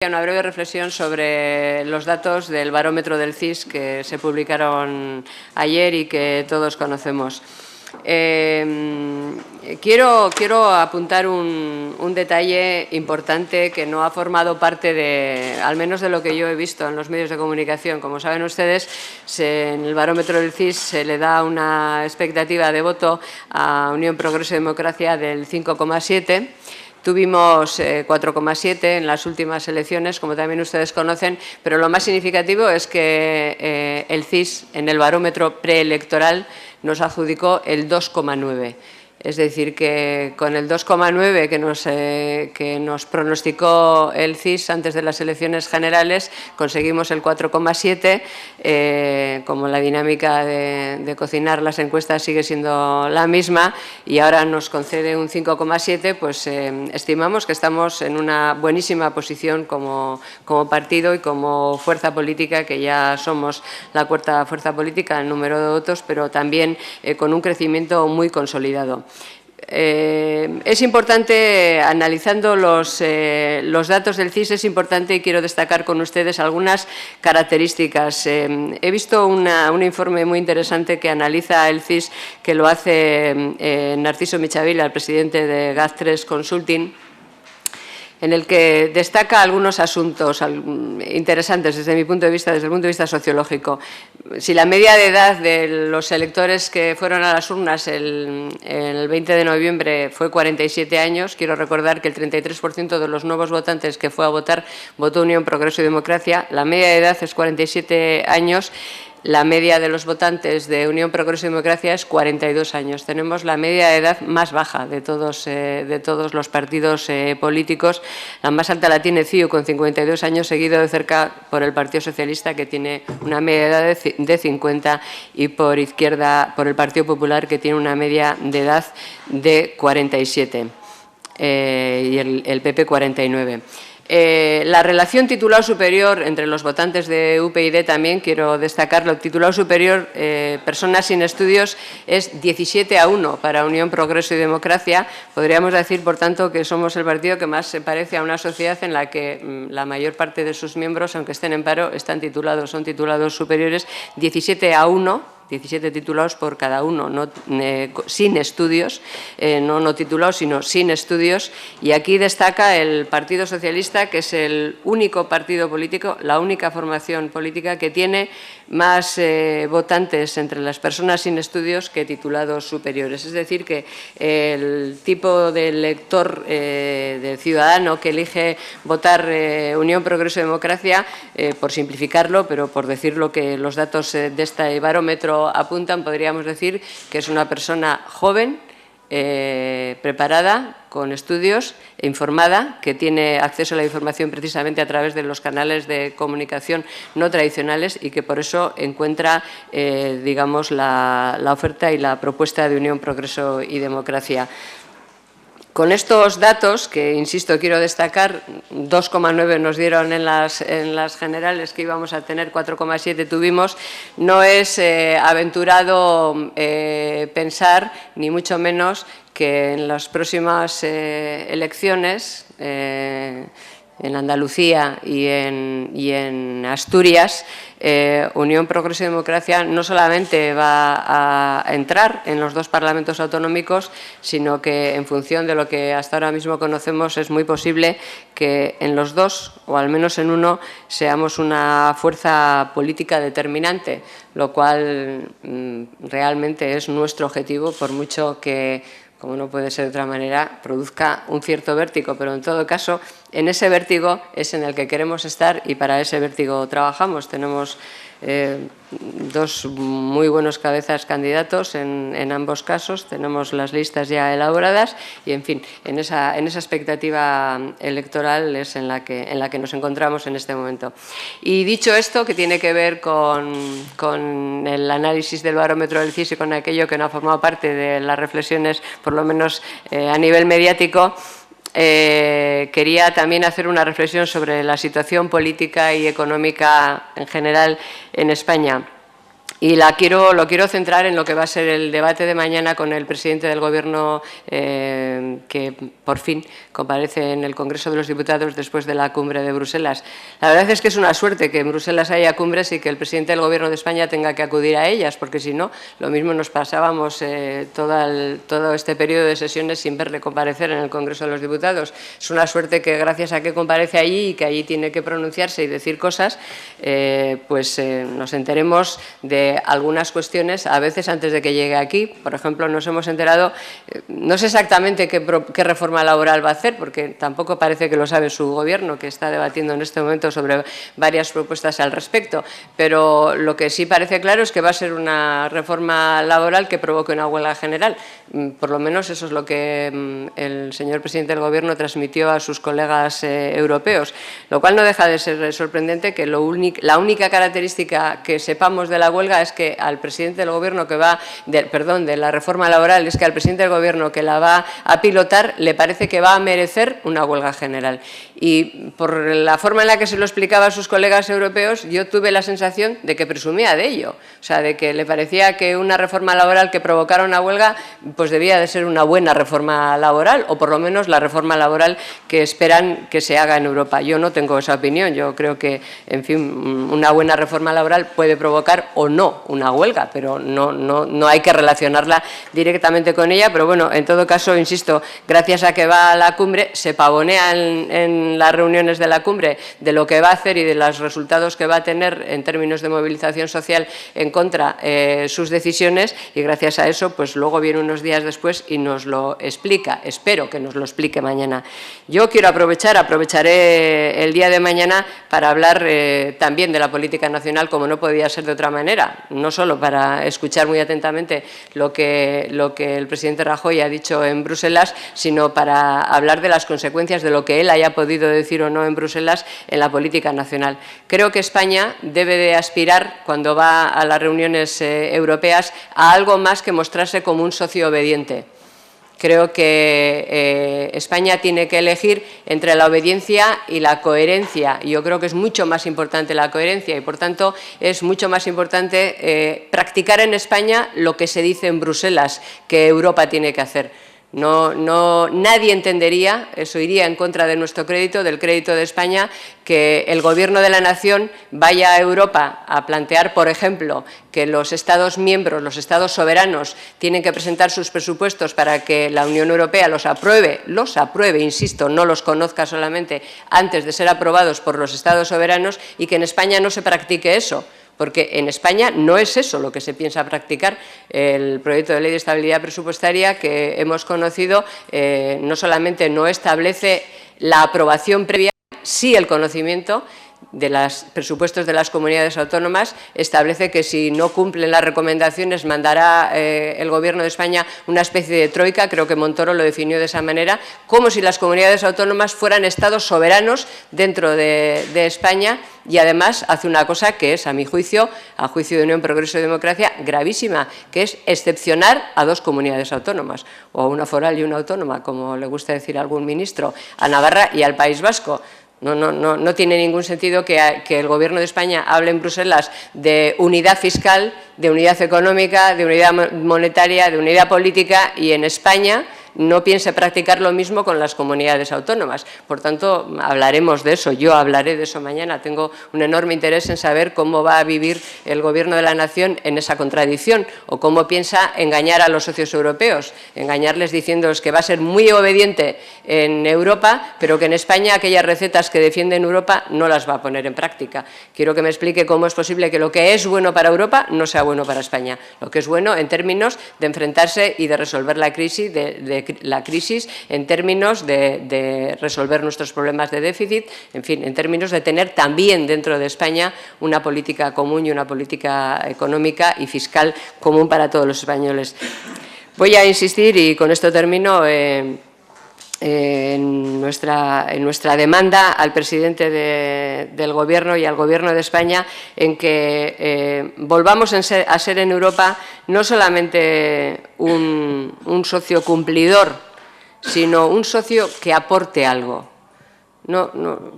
Una breve reflexión sobre los datos del barómetro del CIS que se publicaron ayer y que todos conocemos. Quiero apuntar un detalle importante que no ha formado parte al menos de lo que yo he visto en los medios de comunicación. Como saben ustedes, en el barómetro del CIS se le da una expectativa de voto a Unión Progreso y Democracia del 5,7%. Tuvimos 4,7 en las últimas elecciones, como también ustedes conocen, pero lo más significativo es que el CIS, en el barómetro preelectoral, nos adjudicó el 2,9. Es decir, que con el 2,9 que nos pronosticó el CIS antes de las elecciones generales, conseguimos el 4,7, como la dinámica de cocinar las encuestas sigue siendo la misma y ahora nos concede un 5,7, pues estimamos que estamos en una buenísima posición como partido y como fuerza política, que ya somos la cuarta fuerza política en número de votos, pero también con un crecimiento muy consolidado. Es importante, analizando los datos del CIS, es importante y quiero destacar con ustedes algunas características. He visto un informe muy interesante que analiza el CIS, que lo hace Narciso Michavila, el presidente de GAZ3 Consulting, en el que destaca algunos asuntos interesantes desde mi punto de vista, desde el punto de vista sociológico. Si la media de edad de los electores que fueron a las urnas el 20 de noviembre fue 47 años, quiero recordar que el 33% de los nuevos votantes que fue a votar votó Unión Progreso y Democracia. La media de edad es 47 años. La media de los votantes de Unión Progreso y Democracia es 42 años. Tenemos la media de edad más baja de todos los partidos políticos. La más alta la tiene CiU, con 52 años, seguido de cerca por el Partido Socialista, que tiene una media de edad de 50, y por izquierda, por el Partido Popular, que tiene una media de edad de 47, y el PP 49. La relación titulado superior entre los votantes de UPyD también quiero destacarlo. Titulado superior, personas sin estudios, es 17-1 para Unión Progreso y Democracia. Podríamos decir, por tanto, que somos el partido que más se parece a una sociedad en la que la mayor parte de sus miembros, aunque estén en paro, son titulados superiores. 17-1. 17 titulados por cada uno, sin estudios, no titulados, sino sin estudios. Y aquí destaca el Partido Socialista, que es el único partido político, la única formación política que tiene más votantes entre las personas sin estudios que titulados superiores. Es decir, que el tipo de elector, de ciudadano que elige votar Unión Progreso y Democracia, por simplificarlo, pero por decir lo que los datos de este barómetro apuntan, podríamos decir que es una persona joven, preparada, con estudios, informada, que tiene acceso a la información precisamente a través de los canales de comunicación no tradicionales y que por eso encuentra, digamos, la oferta y la propuesta de Unión Progreso y Democracia. Con estos datos, que, insisto, quiero destacar, 2,9 nos dieron en las generales, que íbamos a tener 4,7 tuvimos, no es aventurado pensar, ni mucho menos, que en las próximas elecciones, en Andalucía y en Asturias, Unión Progreso y Democracia no solamente va a entrar en los dos parlamentos autonómicos, sino que, en función de lo que hasta ahora mismo conocemos, es muy posible que en los dos, o al menos en uno, seamos una fuerza política determinante, lo cual realmente es nuestro objetivo, por mucho que, como no puede ser de otra manera, produzca un cierto vértigo, pero en todo caso, en ese vértigo es en el que queremos estar y para ese vértigo trabajamos. Tenemos dos muy buenos cabezas candidatos en ambos casos, tenemos las listas ya elaboradas y, en fin, en esa expectativa electoral es en la que nos encontramos en este momento. Y dicho esto, que tiene que ver con el análisis del barómetro del CIS y con aquello que no ha formado parte de las reflexiones, por lo menos a nivel mediático, quería también hacer una reflexión sobre la situación política y económica en general en España. Y lo quiero centrar en lo que va a ser el debate de mañana con el presidente del Gobierno, que por fin comparece en el Congreso de los Diputados después de la cumbre de Bruselas. La verdad es que es una suerte que en Bruselas haya cumbres y que el presidente del Gobierno de España tenga que acudir a ellas, porque si no, lo mismo nos pasábamos todo este periodo de sesiones sin verle comparecer en el Congreso de los Diputados. Es una suerte que gracias a que comparece allí y que allí tiene que pronunciarse y decir cosas, nos enteremos de algunas cuestiones, a veces antes de que llegue aquí. Por ejemplo, nos hemos enterado, no sé exactamente qué reforma laboral va a hacer, porque tampoco parece que lo sabe su Gobierno, que está debatiendo en este momento sobre varias propuestas al respecto, pero lo que sí parece claro es que va a ser una reforma laboral que provoque una huelga general. Por lo menos eso es lo que el señor presidente del Gobierno transmitió a sus colegas europeos, lo cual no deja de ser sorprendente que la única característica que sepamos de la huelga es que al presidente del Gobierno que va, de la reforma laboral, es que al presidente del Gobierno que la va a pilotar le parece que va a merecer una huelga general. Y por la forma en la que se lo explicaba a sus colegas europeos, yo tuve la sensación de que presumía de ello, o sea, de que le parecía que una reforma laboral que provocara una huelga, pues debía de ser una buena reforma laboral, o por lo menos la reforma laboral que esperan que se haga en Europa. Yo no tengo esa opinión, yo creo que, en fin, una buena reforma laboral puede provocar o no una huelga, pero no hay que relacionarla directamente con ella. Pero bueno, en todo caso, insisto, gracias a que va a la cumbre, se pavonea en las reuniones de la cumbre de lo que va a hacer y de los resultados que va a tener en términos de movilización social en contra sus decisiones, y gracias a eso, pues luego viene unos días después y nos lo explica. Espero que nos lo explique mañana. Yo quiero aprovecharé el día de mañana para hablar también de la política nacional, como no podía ser de otra manera, no solo para escuchar muy atentamente lo que el presidente Rajoy ha dicho en Bruselas, sino para hablar de las consecuencias de lo que él haya podido decir o no en Bruselas en la política nacional. Creo que España debe de aspirar, cuando va a las reuniones europeas, a algo más que mostrarse como un socio obediente. Creo que España tiene que elegir entre la obediencia y la coherencia. Yo creo que es mucho más importante la coherencia y, por tanto, es mucho más importante practicar en España lo que se dice en Bruselas que Europa tiene que hacer. Nadie entendería, eso iría en contra de nuestro crédito, del crédito de España, que el Gobierno de la Nación vaya a Europa a plantear, por ejemplo, que los Estados miembros, los Estados soberanos, tienen que presentar sus presupuestos para que la Unión Europea los apruebe, insisto, no los conozca solamente antes de ser aprobados por los Estados soberanos, y que en España no se practique eso. Porque en España no es eso lo que se piensa practicar. El proyecto de ley de estabilidad presupuestaria que hemos conocido no solamente no establece la aprobación previa, sí el conocimiento de los presupuestos de las comunidades autónomas, establece que si no cumplen las recomendaciones mandará el Gobierno de España una especie de troika. Creo que Montoro lo definió de esa manera, como si las comunidades autónomas fueran estados soberanos dentro de España, y además hace una cosa que es, a mi juicio, a juicio de Unión, Progreso y Democracia, gravísima, que es excepcionar a dos comunidades autónomas, o a una foral y una autónoma, como le gusta decir a algún ministro, a Navarra y al País Vasco. No tiene ningún sentido que el Gobierno de España hable en Bruselas de unidad fiscal, de unidad económica, de unidad monetaria, de unidad política, y en España no piense practicar lo mismo con las comunidades autónomas. Por tanto, hablaremos de eso, yo hablaré de eso mañana. Tengo un enorme interés en saber cómo va a vivir el Gobierno de la Nación en esa contradicción, o cómo piensa engañar a los socios europeos, engañarles diciéndoles que va a ser muy obediente en Europa, pero que en España aquellas recetas que defiende en Europa no las va a poner en práctica. Quiero que me explique cómo es posible que lo que es bueno para Europa no sea bueno para España, lo que es bueno en términos de enfrentarse y de resolver la crisis, en términos de resolver nuestros problemas de déficit, en fin, en términos de tener también dentro de España una política común y una política económica y fiscal común para todos los españoles. Voy a insistir, y con esto termino, en nuestra demanda al presidente del Gobierno y al Gobierno de España en que volvamos a ser en Europa no solamente un socio cumplidor, sino un socio que aporte algo,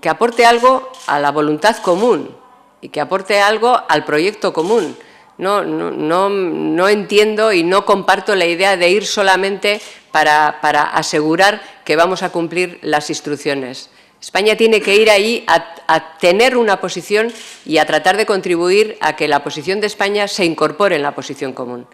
que aporte algo a la voluntad común y que aporte algo al proyecto común. No entiendo y no comparto la idea de ir solamente para asegurar que vamos a cumplir las instrucciones. España tiene que ir ahí a tener una posición y a tratar de contribuir a que la posición de España se incorpore en la posición común.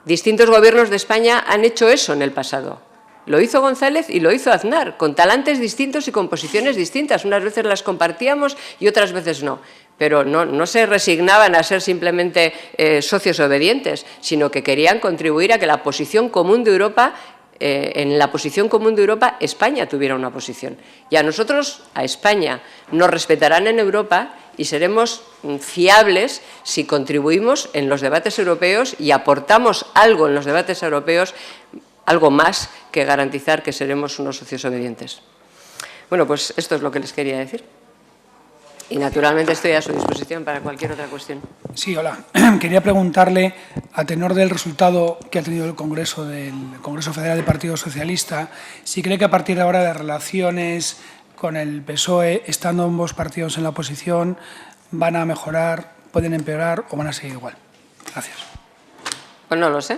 Distintos gobiernos de España han hecho eso en el pasado. Lo hizo González y lo hizo Aznar, con talantes distintos y con posiciones distintas. Unas veces las compartíamos y otras veces no. Pero no se resignaban a ser simplemente socios obedientes, sino que querían contribuir a que la posición común de Europa, en la posición común de Europa, España tuviera una posición. Y a nosotros, a España, nos respetarán en Europa y seremos fiables si contribuimos en los debates europeos y aportamos algo en los debates europeos, algo más que garantizar que seremos unos socios obedientes. Bueno, pues esto es lo que les quería decir. Y, naturalmente, estoy a su disposición para cualquier otra cuestión. Sí, hola. Quería preguntarle, a tenor del resultado que ha tenido el Congreso Federal del Partido Socialista, si cree que a partir de ahora las relaciones con el PSOE, estando ambos partidos en la oposición, van a mejorar, pueden empeorar o van a seguir igual. Gracias. Pues no lo sé.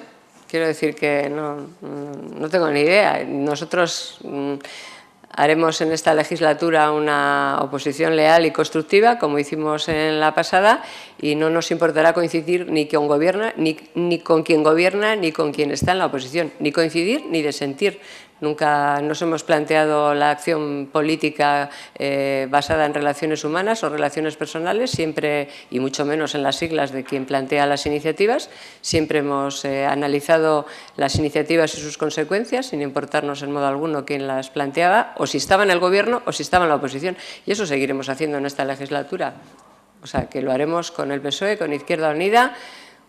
Quiero decir que no tengo ni idea. Nosotros haremos en esta legislatura una oposición leal y constructiva, como hicimos en la pasada, y no nos importará coincidir ni con quien gobierna, ni con quien está en la oposición, ni coincidir ni disentir. Nunca nos hemos planteado la acción política basada en relaciones humanas o relaciones personales, siempre, y mucho menos en las siglas de quien plantea las iniciativas. Siempre hemos analizado las iniciativas y sus consecuencias, sin importarnos en modo alguno quién las planteaba, o si estaba en el Gobierno o si estaba en la oposición. Y eso seguiremos haciendo en esta legislatura. O sea, que lo haremos con el PSOE, con Izquierda Unida,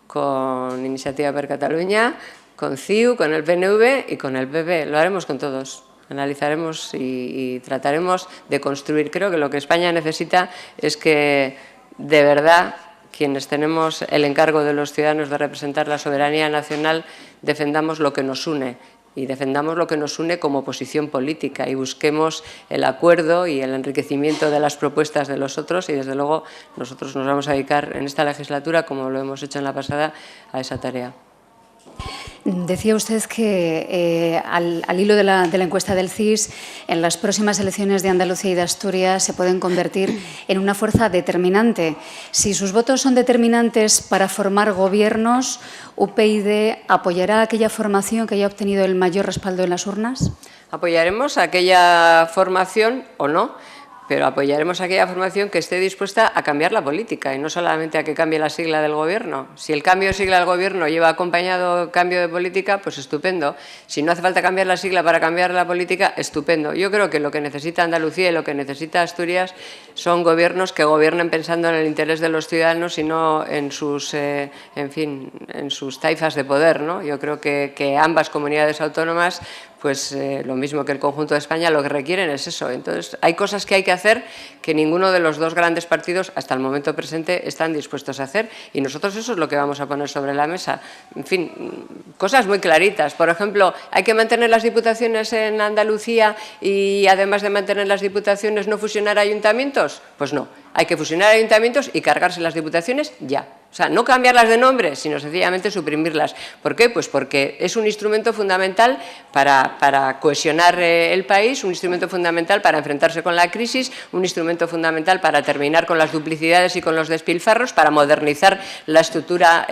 con Iniciativa per Catalunya, con CiU, con el PNV y con el PP. Lo haremos con todos. Analizaremos y trataremos de construir. Creo que lo que España necesita es que, de verdad, quienes tenemos el encargo de los ciudadanos de representar la soberanía nacional, defendamos lo que nos une y defendamos lo que nos une como posición política y busquemos el acuerdo y el enriquecimiento de las propuestas de los otros y, desde luego, nosotros nos vamos a dedicar en esta legislatura, como lo hemos hecho en la pasada, a esa tarea. Decía usted que, al hilo de la encuesta del CIS, en las próximas elecciones de Andalucía y de Asturias se pueden convertir en una fuerza determinante. Si sus votos son determinantes para formar gobiernos, ¿UPyD apoyará aquella formación que haya obtenido el mayor respaldo en las urnas? Apoyaremos aquella formación o no, pero apoyaremos aquella formación que esté dispuesta a cambiar la política y no solamente a que cambie la sigla del Gobierno. Si el cambio de sigla del Gobierno lleva acompañado cambio de política, pues estupendo. Si no hace falta cambiar la sigla para cambiar la política, estupendo. Yo creo que lo que necesita Andalucía y lo que necesita Asturias son gobiernos que gobiernen pensando en el interés de los ciudadanos y no en sus, en sus taifas de poder, ¿no? Yo creo que ambas comunidades autónomas, pues lo mismo que el conjunto de España, lo que requieren es eso. Entonces, hay cosas que hay que hacer que ninguno de los dos grandes partidos, hasta el momento presente, están dispuestos a hacer. Y nosotros eso es lo que vamos a poner sobre la mesa. En fin, cosas muy claritas. Por ejemplo, ¿hay que mantener las diputaciones en Andalucía y, además de mantener las diputaciones, no fusionar ayuntamientos? Pues no. Hay que fusionar ayuntamientos y cargarse las diputaciones ya. O sea, no cambiarlas de nombre, sino sencillamente suprimirlas. ¿Por qué? Pues porque es un instrumento fundamental para cohesionar el país, un instrumento fundamental para enfrentarse con la crisis, un instrumento fundamental para terminar con las duplicidades y con los despilfarros, para modernizar la estructura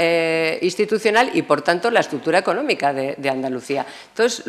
institucional y, por tanto, la estructura económica de Andalucía. Entonces,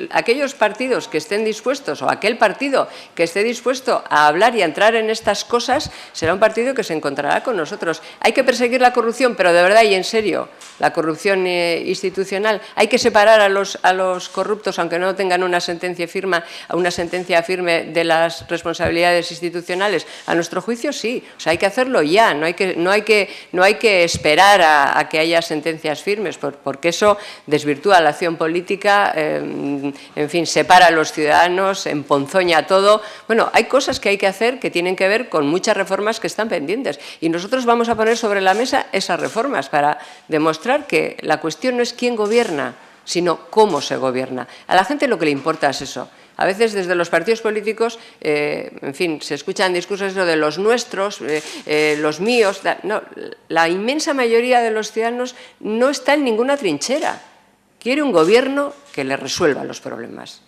aquellos partidos que estén dispuestos, o aquel partido que esté dispuesto a hablar y a entrar en estas cosas, será un partido que se encontrará con nosotros. Hay que perseguir la corrupción, pero de verdad y en serio, la corrupción institucional. Hay que separar a los corruptos, aunque no tengan una sentencia firme de las responsabilidades institucionales. A nuestro juicio, sí. O sea, hay que hacerlo ya. No hay que esperar a que haya sentencias firmes, porque eso desvirtúa la acción política, en fin, separa a los ciudadanos, emponzoña todo. Bueno, hay cosas que hay que hacer que tienen que ver con muchas reformas que están pendientes. Y nosotros vamos a poner sobre la mesa esas reformas para demostrar que la cuestión no es quién gobierna, sino cómo se gobierna. A la gente lo que le importa es eso. A veces desde los partidos políticos, en fin, se escuchan discursos de los nuestros, los míos. No, la inmensa mayoría de los ciudadanos no está en ninguna trinchera. Quiere un gobierno que le resuelva los problemas.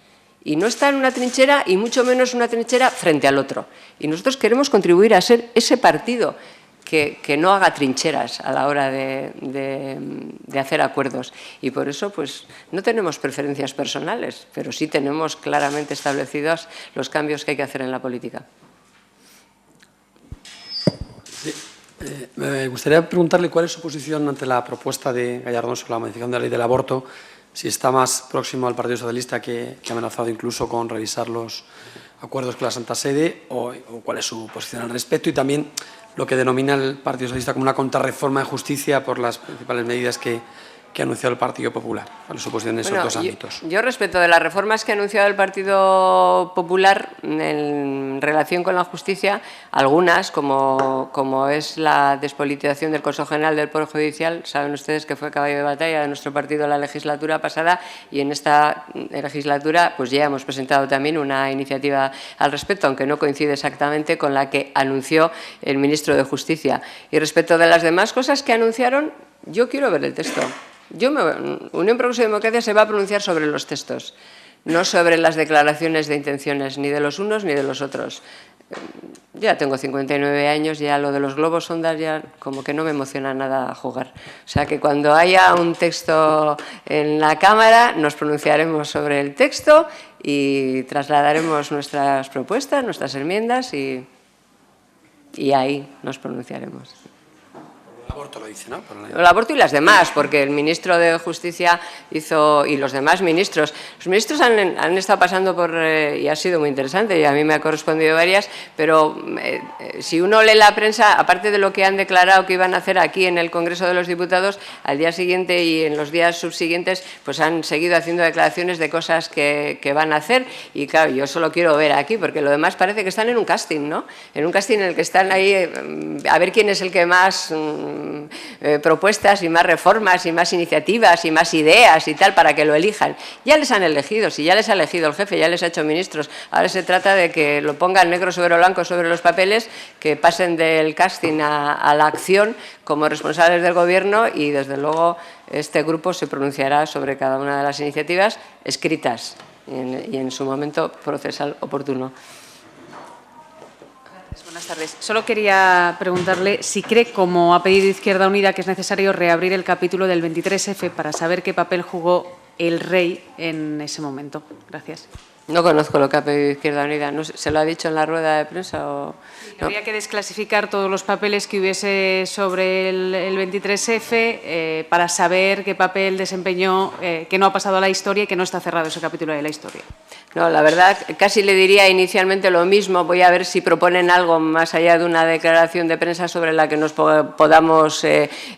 Y no está en una trinchera, y mucho menos una trinchera frente al otro. Y nosotros queremos contribuir a ser ese partido que no haga trincheras a la hora de hacer acuerdos. Y por eso, pues, no tenemos preferencias personales, pero sí tenemos claramente establecidos los cambios que hay que hacer en la política. Sí. Me gustaría preguntarle cuál es su posición ante la propuesta de Gallardón sobre la modificación de la ley del aborto, si está más próximo al Partido Socialista, que ha amenazado incluso con revisar los acuerdos con la Santa Sede, o cuál es su posición al respecto, y también lo que denomina el Partido Socialista como una contrarreforma de justicia por las principales medidas que ha anunciado el Partido Popular. ¿Cuál es su posición en esos dos ámbitos? Yo respecto de las reformas que ha anunciado el Partido Popular en relación con la justicia, algunas, como es la despolitización del Consejo General del Poder Judicial, saben ustedes que fue caballo de batalla de nuestro partido la legislatura pasada, y en esta legislatura pues ya hemos presentado también una iniciativa al respecto, aunque no coincide exactamente con la que anunció el ministro de Justicia. Y respecto de las demás cosas que anunciaron, yo quiero ver el texto. Unión Progreso y Democracia se va a pronunciar sobre los textos, no sobre las declaraciones de intenciones, ni de los unos ni de los otros. Ya tengo 59 años, ya lo de los globos sondas ya como que no me emociona nada jugar. O sea que cuando haya un texto en la Cámara nos pronunciaremos sobre el texto y trasladaremos nuestras propuestas, nuestras enmiendas y ahí nos pronunciaremos. El aborto lo dice, ¿no? El aborto y las demás, porque el ministro de Justicia hizo, y los demás ministros. Los ministros han estado pasando por, y ha sido muy interesante, y a mí me ha correspondido varias, pero si uno lee la prensa, aparte de lo que han declarado que iban a hacer aquí en el Congreso de los Diputados, al día siguiente y en los días subsiguientes, pues han seguido haciendo declaraciones de cosas que van a hacer, y claro, yo solo quiero ver aquí, porque lo demás parece que están en un casting, ¿no? En un casting en el que están ahí a ver quién es el que más propuestas y más reformas y más iniciativas y más ideas y tal para que lo elijan. Ya les han elegido, si ya les ha elegido el jefe, ya les ha hecho ministros. Ahora se trata de que lo pongan negro sobre blanco sobre los papeles, que pasen del casting a la acción como responsables del Gobierno, y desde luego este grupo se pronunciará sobre cada una de las iniciativas escritas y en su momento procesal oportuno. Buenas tardes. Solo quería preguntarle si cree, como ha pedido Izquierda Unida, que es necesario reabrir el capítulo del 23F para saber qué papel jugó el rey en ese momento. Gracias. No conozco lo que ha pedido Izquierda Unida. No sé, ¿se lo ha dicho en la rueda de prensa o...? No. Habría que desclasificar todos los papeles que hubiese sobre el 23F para saber qué papel desempeñó, que no ha pasado a la historia y que no está cerrado ese capítulo de la historia. No, la verdad, casi le diría inicialmente lo mismo. Voy a ver si proponen algo más allá de una declaración de prensa sobre la que nos podamos,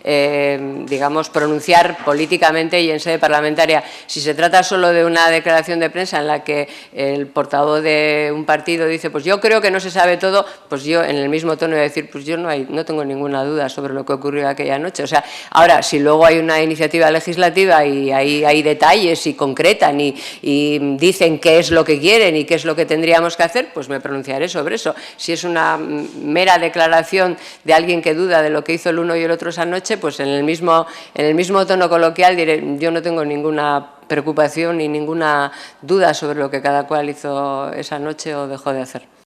digamos, pronunciar políticamente y en sede parlamentaria. Si se trata solo de una declaración de prensa en la que el portavoz de un partido dice, pues yo creo que no se sabe todo, pues yo en el mismo tono de decir, pues yo no tengo ninguna duda sobre lo que ocurrió aquella noche. O sea, ahora, si luego hay una iniciativa legislativa y hay detalles y concretan y dicen qué es lo que quieren y qué es lo que tendríamos que hacer, pues me pronunciaré sobre eso. Si es una mera declaración de alguien que duda de lo que hizo el uno y el otro esa noche, pues en el mismo tono coloquial diré, yo no tengo ninguna preocupación ni ninguna duda sobre lo que cada cual hizo esa noche o dejó de hacer.